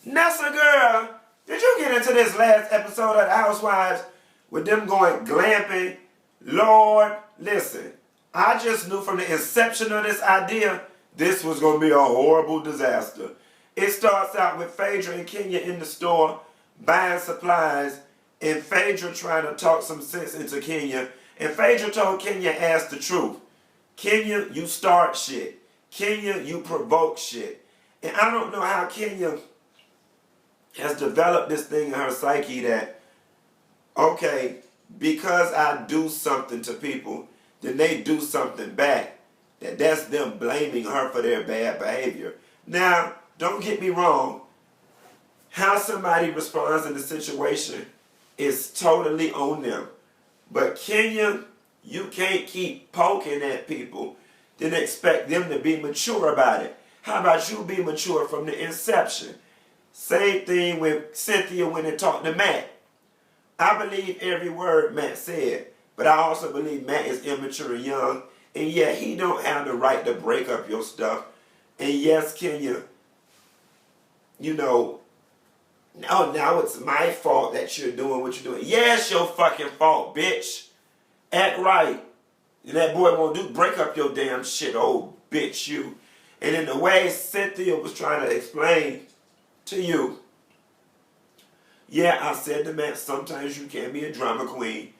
Nessa girl, did you get into this last episode of the Housewives with them going glamping? Lord, listen, I just knew from the inception of this idea, this was going to be a horrible disaster. It starts out with Phaedra and Kenya in the store buying supplies, and Phaedra trying to talk some sense into Kenya. And Phaedra told Kenya, ask the truth. Kenya, you start shit. Kenya, you provoke shit. And I don't know how Kenya has developed this thing in her psyche that, okay, because I do something to people, then they do something back. That's them blaming her for their bad behavior. Now, don't get me wrong. How somebody responds in the situation is totally on them. But Kenya, you can't keep poking at people then expect them to be mature about it. How about you be mature from the inception? Same thing with Cynthia when they talked to Matt. I believe every word Matt said, but I also believe Matt is immature and young, and yet he don't have the right to break up your stuff. And yes, Kenya, no, now it's my fault that you're doing what you're doing. Yeah, it's your fucking fault, bitch. Act right. And that boy won't break up your damn shit, old bitch, you. And in the way Cynthia was trying to explain to you, yeah, I said to Matt, sometimes you can be a drama queen.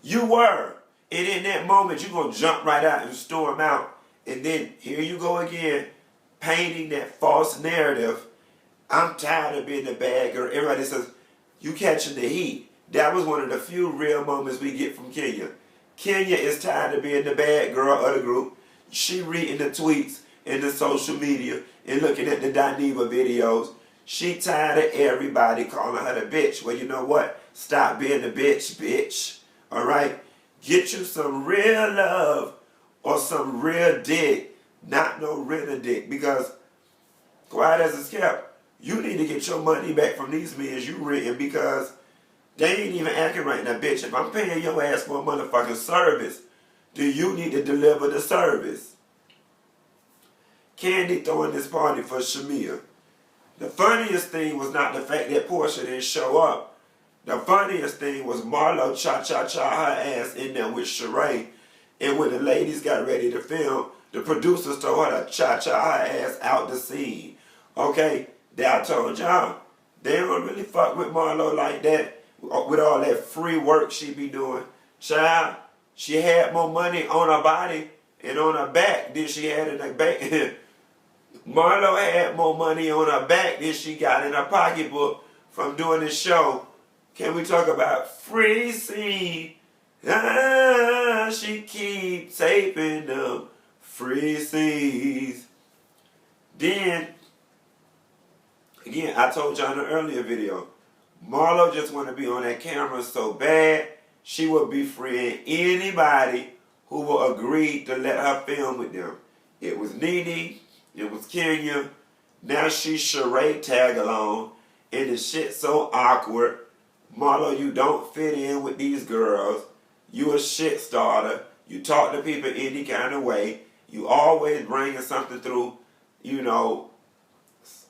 You were. And in that moment, you're going to jump right out and storm out. And then here you go again, painting that false narrative. I'm tired of being the bad girl. Everybody says, you catching the heat. That was one of the few real moments we get from Kenya. Kenya is tired of being the bad girl of the group. She reading the tweets and the social media and looking at the Dineva videos. She tired of everybody calling her the bitch. Well, you know what? Stop being the bitch. All right? Get you some real love or some real dick. Not no real dick. Because, quiet as it's kept, you need to get your money back from these men you written because they ain't even acting right now, bitch. If I'm paying your ass for a motherfucking service, do you need to deliver the service? Candy throwing this party for Shamia. The funniest thing was not the fact that Portia didn't show up. The funniest thing was Marlo cha-cha-cha her ass in there with Sheree. And when the ladies got ready to film, the producers told her to cha-cha her ass out the scene. Okay? I told y'all, they don't really fuck with Marlo like that. With all that free work she be doing. Child, she had more money on her body and on her back than she had in her back. Marlo had more money on her back than she got in her pocketbook from doing this show. Can we talk about free scene? She keep taping them free scenes. Then, again, I told y'all in an earlier video, Marlo just want to be on that camera so bad, she will be freeing anybody who will agree to let her film with them. It was Nene, it was Kenya, now she's Sheree tag along, and the shit so awkward. Marlo, you don't fit in with these girls. You a shit starter. You talk to people any kind of way. You always bringing something through,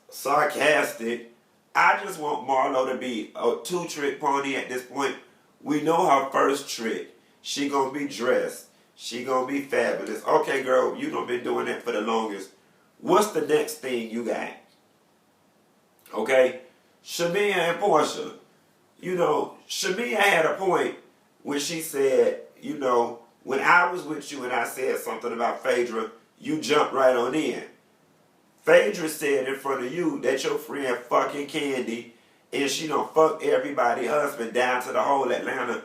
sarcastic. I just want Marlo to be a two-trick pony at this point. We know her first trick. She gonna be dressed. She gonna be fabulous. Okay, girl, you done been doing that for the longest. What's the next thing you got? Okay? Shamia and Portia. Shamia had a point when she said, when I was with you and I said something about Phaedra, you jumped right on in. Phaedra said in front of you that your friend fucking Candy and she done fucked everybody's husband down to the whole Atlanta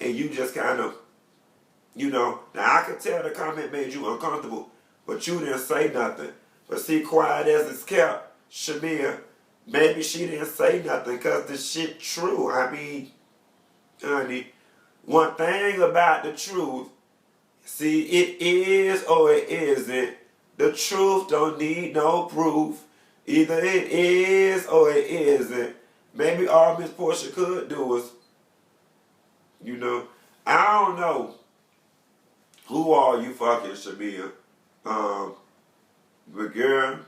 and you just kind of, now I could tell the comment made you uncomfortable, but you didn't say nothing. But see, quiet as it's kept, Shamia, maybe she didn't say nothing because the shit true. I mean, honey, one thing about the truth, see, it is or it isn't. The truth don't need no proof. Either it is or it isn't. Maybe all Miss Portia could do is, I don't know who are you fucking, Shamia. But girl,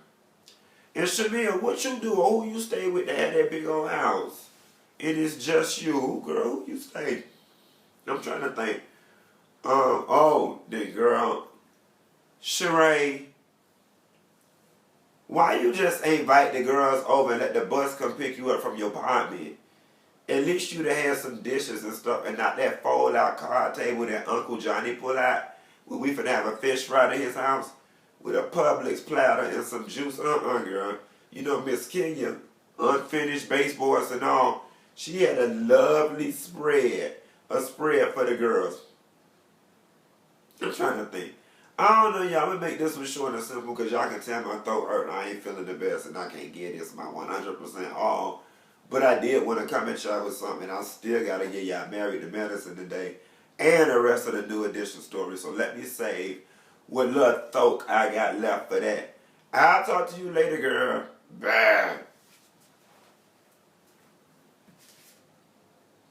And Shamil, what you do or who you stay with that had that big old house? It is just you, girl. Who you stay? I'm trying to think. Oh, the girl, Sheree. Why you just invite the girls over and let the bus come pick you up from your apartment? At least you'd have had some dishes and stuff and not that fold out card table that Uncle Johnny pull out when we finna have a fish fry at his house with a Publix platter and some juice. Girl. You know, Miss Kenya, unfinished baseboards and all, she had a lovely spread, a spread for the girls. I'm trying to think. I don't know, y'all. I'm going to make this one short and simple because y'all can tell my throat hurt and I ain't feeling the best and I can't get this my 100% all. But I did want to come at y'all with something. I still got to get y'all married to medicine today and the rest of the new edition story. So let me save what little thought I got left for that. I'll talk to you later, girl. Bye.